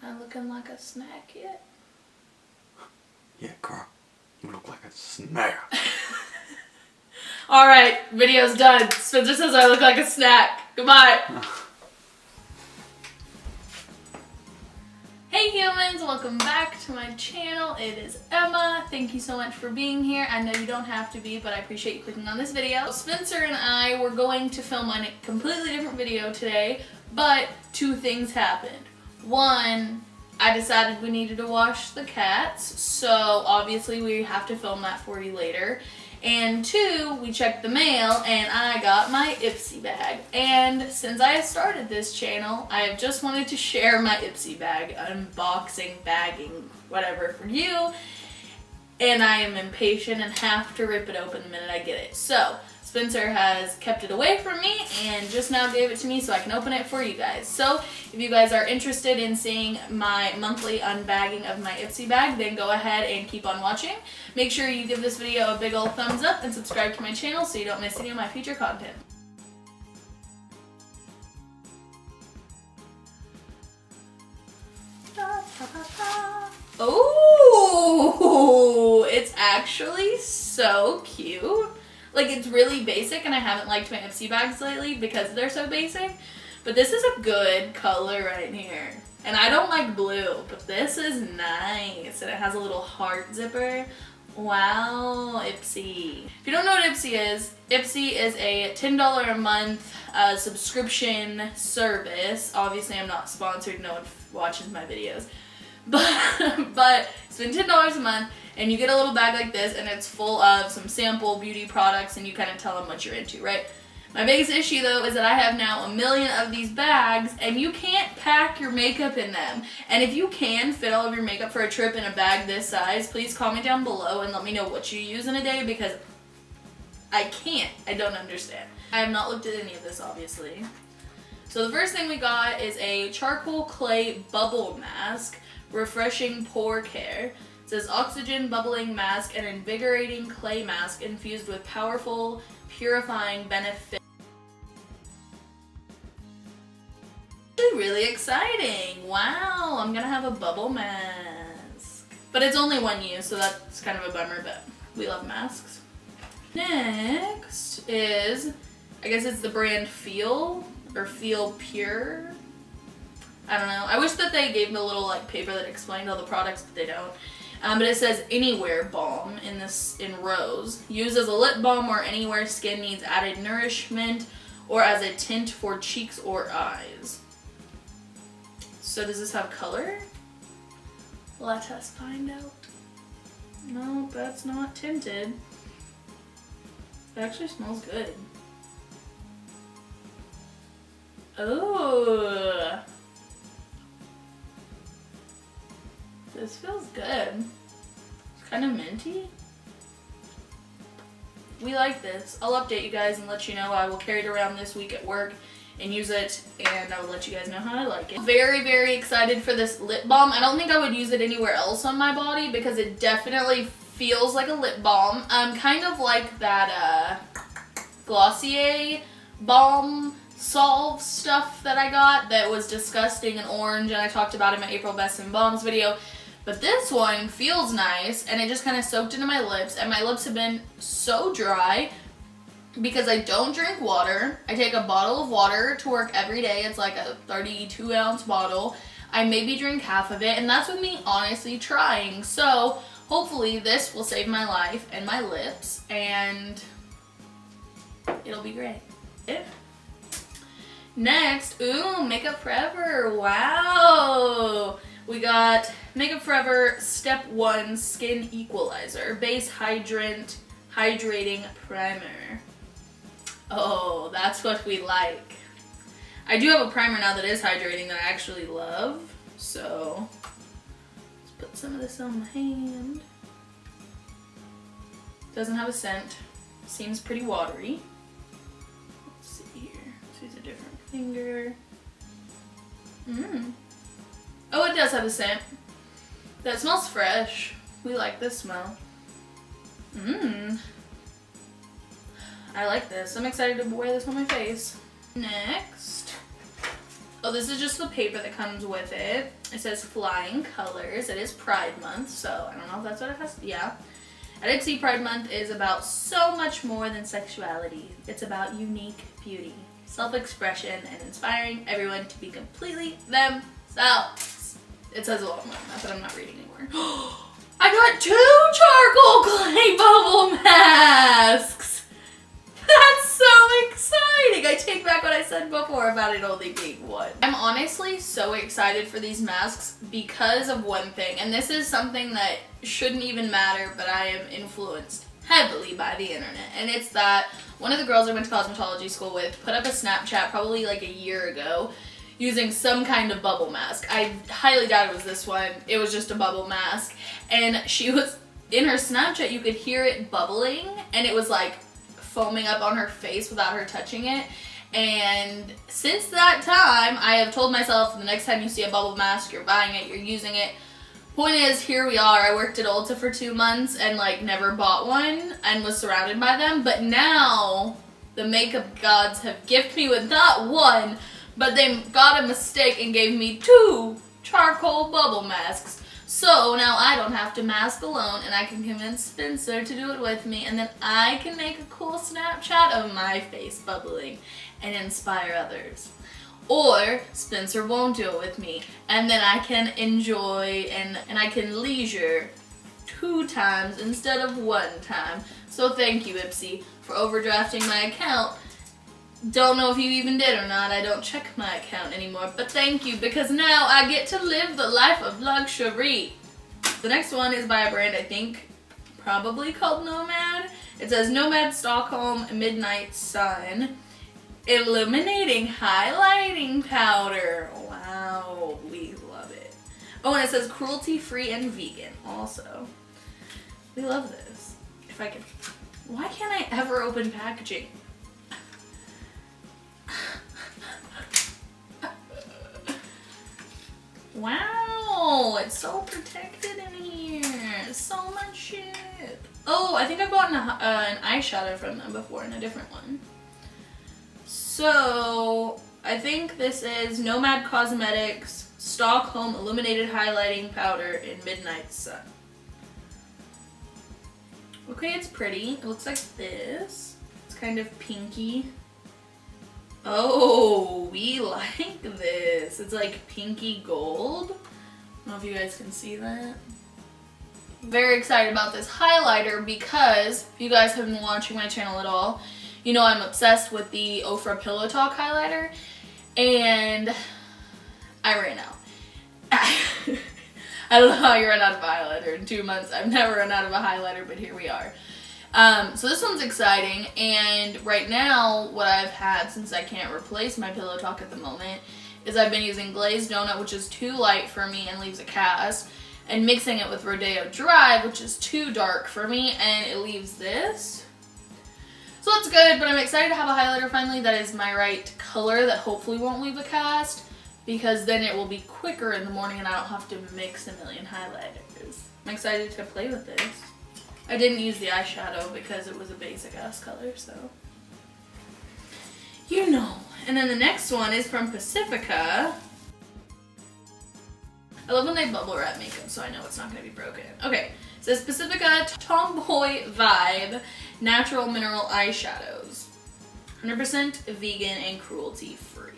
Am I looking like a snack yet? Yeah, girl. You look like a snack. Alright, video's done. Spencer says I look like a snack. Goodbye. Hey humans, welcome back to my channel. It is Emma. Thank you so much for being here. I know you don't have to be, but I appreciate you clicking on this video. Spencer and I were going to film a completely different video today, but two things happened. One, I decided we needed to wash the cats, so obviously we have to film that for you later. And two, we checked the mail and I got my Ipsy bag. And since I have started this channel, I have just wanted to share my Ipsy bag, unboxing, bagging, whatever for you. And I am impatient and have to rip it open the minute I get it. So, Spencer has kept it away from me and just now gave it to me so I can open it for you guys. So, if you guys are interested in seeing my monthly unbagging of my Ipsy bag, then go ahead and keep on watching. Make sure you give this video a big old thumbs up and subscribe to my channel so you don't miss any of my future content. Oh, it's actually so cute. Like, it's really basic, and I haven't liked my Ipsy bags lately because they're so basic. But this is a good color right here. And I don't like blue, but this is nice. And it has a little heart zipper. Wow, Ipsy. If you don't know what Ipsy is a $10 a month subscription service. Obviously, I'm not sponsored. No one watches my videos. But spend $10 a month and you get a little bag like this, and it's full of some sample beauty products, and you kind of tell them what you're into, right? My biggest issue though is that I have now 1 million of these bags and you can't pack your makeup in them. And if you can fit all of your makeup for a trip in a bag this size, please comment down below and let me know what you use in a day, because I can't. I don't understand. I have not looked at any of this, obviously. So the first thing we got is a charcoal clay bubble mask, refreshing pore care. It says oxygen bubbling mask and invigorating clay mask infused with powerful purifying benefits. Really exciting. Wow, I'm gonna have a bubble mask. But it's only one use, so that's kind of a bummer, but we love masks. Next is, I guess it's the brand Feel, or Feel Pure. I don't know. I wish that they gave me a little like paper that explained all the products, but they don't. But it says Anywhere Balm in rose. Used as a lip balm or anywhere skin needs added nourishment, or as a tint for cheeks or eyes. So does this have color? Let us find out. No, that's not tinted. It actually smells good. Oh. This feels good. It's kind of minty. We like this. I'll update you guys and let you know. I will carry it around this week at work and use it, and I will let you guys know how I like it. Very, very excited for this lip balm. I don't think I would use it anywhere else on my body because it definitely feels like a lip balm. Kind of like that Glossier balm Solve stuff that I got that was disgusting and orange, and I talked about it in my April Best in Balms video. But this one feels nice, and it just kind of soaked into my lips, and my lips have been so dry because I don't drink water. I take a bottle of water to work every day. It's like a 32-ounce bottle. I maybe drink half of it, and that's with me honestly trying. So hopefully this will save my life and my lips, and it'll be great. Next, ooh, Makeup Forever. Wow. We got Makeup Forever Step 1 Skin Equalizer Base Hydrating Primer. Oh, that's what we like. I do have a primer now that is hydrating that I actually love. So, let's put some of this on my hand. Doesn't have a scent. Seems pretty watery. Let's see here. Let's use a different finger. Oh, it does have a scent. That smells fresh. We like this smell. I like this. I'm excited to wear this on my face. Next. Oh, So this is just the paper that comes with it. It says Flying Colors. It is Pride Month, so I don't know if that's what it has. Yeah. At Ipsy, Pride Month is about so much more than sexuality. It's about unique beauty, self-expression, and inspiring everyone to be completely themselves. It says a lot more than that, but I'm not reading anymore. I got 2 charcoal clay bubble masks! That's so exciting! I take back what I said before about it only being 1. I'm honestly so excited for these masks because of one thing, and this is something that shouldn't even matter, but I am influenced heavily by the internet, and it's that one of the girls I went to cosmetology school with put up a Snapchat probably like a year ago using some kind of bubble mask. I highly doubt it was this one. It was just a bubble mask, and she was in her Snapchat, you could hear it bubbling, and it was like foaming up on her face without her touching it. And since that time, I have told myself the next time you see a bubble mask, you're buying it, you're using it. Point is, here we are. I worked at Ulta for 2 months and like never bought one and was surrounded by them. But now the makeup gods have gifted me with not 1, but they got a mistake and gave me 2 charcoal bubble masks. So now I don't have to mask alone, and I can convince Spencer to do it with me, and then I can make a cool Snapchat of my face bubbling and inspire others. Or Spencer won't do it with me, and then I can enjoy and I can leisure 2 times instead of 1 time. So thank you, Ipsy, for overdrafting my account. Don't know if you even did or not. I don't check my account anymore, but thank you, because now I get to live the life of luxury. The next one is by a brand I think probably called Nomad. It says Nomad Stockholm Midnight Sun Illuminating Highlighting Powder. Wow, we love it. Oh, and it says cruelty-free and vegan also. We love this. If I can... Why can't I ever open packaging? Wow, it's so protected in here. So much shit. Oh, I think I've gotten an eyeshadow from them before in a different one. So, I think this is Nomad Cosmetics Stockholm Illuminated Highlighting Powder in Midnight Sun. Okay, it's pretty. It looks like this. It's kind of pinky. Oh, we like this. It's like pinky gold. I don't know if you guys can see that. Very excited about this highlighter because if you guys have been watching my channel at all, you know I'm obsessed with the Ofra Pillow Talk highlighter, and I ran out. I don't know how you run out of a highlighter in 2 months. I've never run out of a highlighter, but here we are. So this one's exciting, and right now what I've had, since I can't replace my Pillow Talk at the moment, is I've been using Glazed Donut, which is too light for me and leaves a cast, and mixing it with Rodeo Drive, which is too dark for me, and it leaves this. So that's good, but I'm excited to have a highlighter finally that is my right color that hopefully won't leave a cast, because then it will be quicker in the morning and I don't have to mix a million highlighters. I'm excited to play with this. I didn't use the eyeshadow because it was a basic ass color, so you know. And then the next one is from Pacifica. I love when they bubble wrap makeup, so I know it's not going to be broken. Okay, it says Pacifica Tomboy Vibe Natural Mineral Eyeshadows. 100% vegan and cruelty free.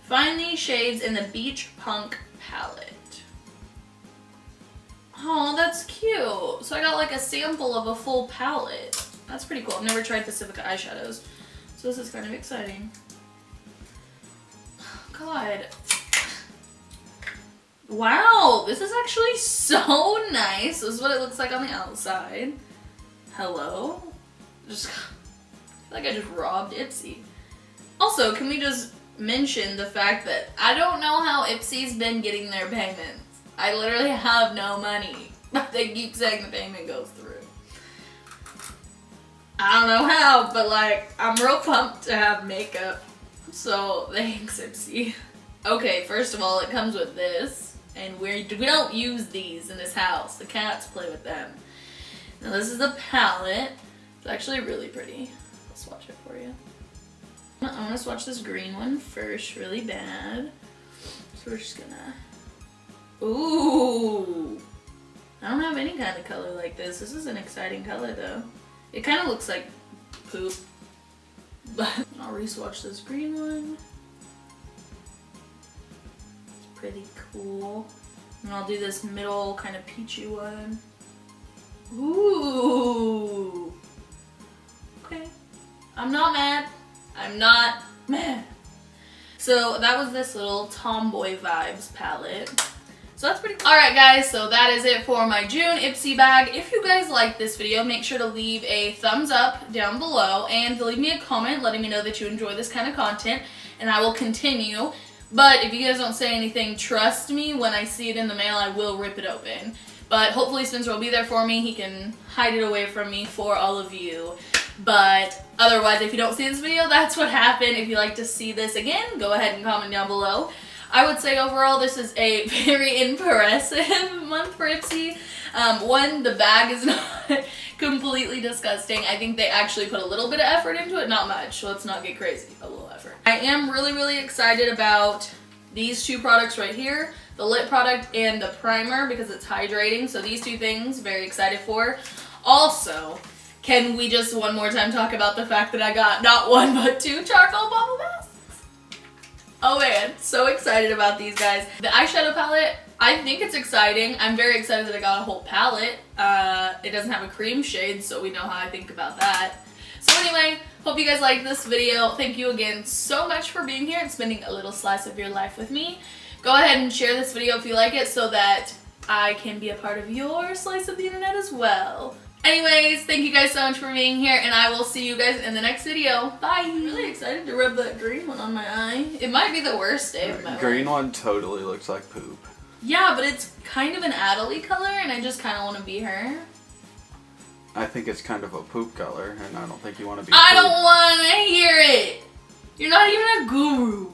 Find these shades in the Beach Punk palette. Oh, that's cute. So I got like a sample of a full palette. That's pretty cool. I've never tried Pacifica eyeshadows, so this is kind of exciting. God. Wow, this is actually so nice. This is what it looks like on the outside. Hello? I feel like I just robbed Ipsy. Also, can we just mention the fact that I don't know how Ipsy's been getting their payments. I literally have no money, but they keep saying the payment goes through. I don't know how, but like, I'm real pumped to have makeup. So, thanks, Ipsy. Okay, first of all, it comes with this, and we don't use these in this house. The cats play with them. Now this is the palette. It's actually really pretty. I'll swatch it for you. I want to swatch this green one first, really bad. So we're just gonna... Ooh! I don't have any kind of color like this. This is an exciting color though. It kind of looks like poop. But I'll re-swatch this green one. It's pretty cool. And I'll do this middle kind of peachy one. Ooh! Okay. I'm not mad. I'm not mad. So that was this little Tomboy Vibes palette. So that's pretty cool. Alright guys, so that is it for my June Ipsy bag. If you guys like this video, make sure to leave a thumbs up down below and leave me a comment letting me know that you enjoy this kind of content, and I will continue. But if you guys don't say anything, trust me, when I see it in the mail, I will rip it open. But hopefully Spencer will be there for me. He can hide it away from me for all of you. But otherwise, if you don't see this video, that's what happened. If you'd like to see this again, go ahead and comment down below. I would say overall this is a very impressive month for Ipsy. One, the bag is not completely disgusting. I think they actually put a little bit of effort into it. Not much. Let's not get crazy. A little effort. I am really, really excited about these two products right here. The lip product and the primer because it's hydrating. So these two things, very excited for. Also, can we just one more time talk about the fact that I got not one but two charcoal bubble masks? Oh man, so excited about these guys. The eyeshadow palette, I think it's exciting. I'm very excited that I got a whole palette. It doesn't have a cream shade, so we know how I think about that. So anyway, hope you guys liked this video. Thank you again so much for being here and spending a little slice of your life with me. Go ahead and share this video if you like it so that I can be a part of your slice of the internet as well. Anyways, thank you guys so much for being here, and I will see you guys in the next video. Bye! I'm really excited to rub that green one on my eye. It might be the worst day of my life. Green one totally looks like poop. Yeah, but it's kind of an Adelie color, and I just kind of want to be her. I think it's kind of a poop color, and I don't think you want to be I poop. don't want to hear it! You're not even a guru.